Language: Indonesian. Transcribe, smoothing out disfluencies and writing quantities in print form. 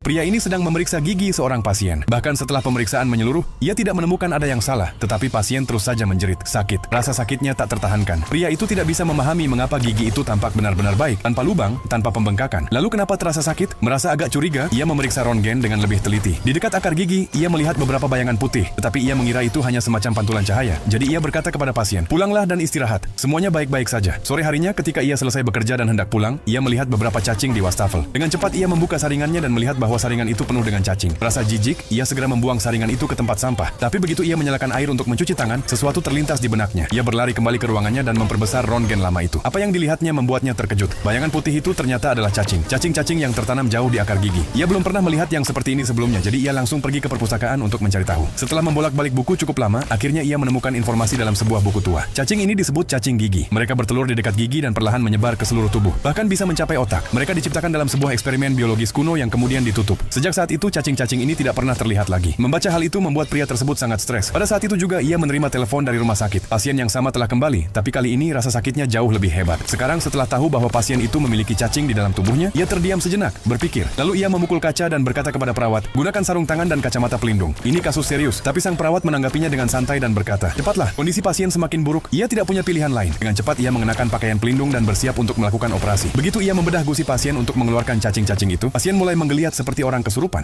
Pria ini sedang memeriksa gigi seorang pasien. Bahkan setelah pemeriksaan menyeluruh, ia tidak menemukan ada yang salah. Tetapi pasien terus saja menjerit. Sakit. Rasa sakitnya tak tertahankan. Pria itu tidak bisa memahami mengapa gigi itu tampak benar-benar baik, tanpa lubang, tanpa pembengkakan. Lalu kenapa terasa sakit? Merasa agak curiga, ia memeriksa röntgen dengan lebih teliti. Di dekat akar gigi, ia melihat beberapa bayangan putih. Tetapi ia mengira itu hanya semacam pantulan cahaya. Jadi ia berkata kepada pasien, "Pulanglah dan istirahat. Semuanya baik-baik saja." Sore harinya ketika ia selesai bekerja dan hendak pulang, ia melihat beberapa cacing di wastafel. Dengan cepat ia membuka saringannya dan melihat bahwa saringan itu penuh dengan cacing. Rasa jijik, ia segera membuang saringan itu ke tempat sampah. Tapi begitu ia menyalakan air untuk mencuci tangan, sesuatu terlintas di benaknya. Ia berlari kembali ke ruangannya dan memperbesar röntgen lama itu. Apa yang dilihatnya membuatnya terkejut. Bayangan putih itu ternyata adalah cacing. Cacing-cacing yang tertanam jauh di akar gigi. Ia belum pernah melihat yang seperti ini sebelumnya, jadi ia langsung pergi ke perpustakaan untuk mencari tahu. Setelah membolak-balik buku cukup lama, akhirnya ia menemukan informasi dalam sebuah buku tua. Cacing ini disebut cacing gigi. Mereka bertelur di dekat gigi dan perlahan menyebar ke seluruh tubuh. Bahkan bisa mencapai otak. Mereka diciptakan dalam sebuah eksperimen biologis kuno yang kemudian ditutup. Sejak saat itu, cacing-cacing ini tidak pernah terlihat lagi. Membaca hal itu membuat pria tersebut sangat stres. Pada saat itu juga ia menerima telepon dari rumah sakit. Pasien yang sama telah kembali, tapi kali ini rasa sakitnya jauh lebih hebat. Sekarang setelah tahu bahwa pasien itu memiliki cacing di dalam tubuhnya, ia terdiam sejenak, berpikir. Lalu ia memukul kaca dan berkata kepada perawat, "Gunakan sarung tangan dan kacamata pelindung. Ini kasus serius." Tapi sang perawat menanggapinya dengan santai dan berkata, "Cepatlah, kondisi pasien semakin buruk." Ia tidak punya pilihan lain. Dengan cepat ia mengenakan pakaian pelindung dan bersiap untuk melakukan operasi. Begitu ia membedah gusi pasien untuk mengeluarkan cacing-cacing itu, pasien mulai menggeliat seperti orang kesurupan.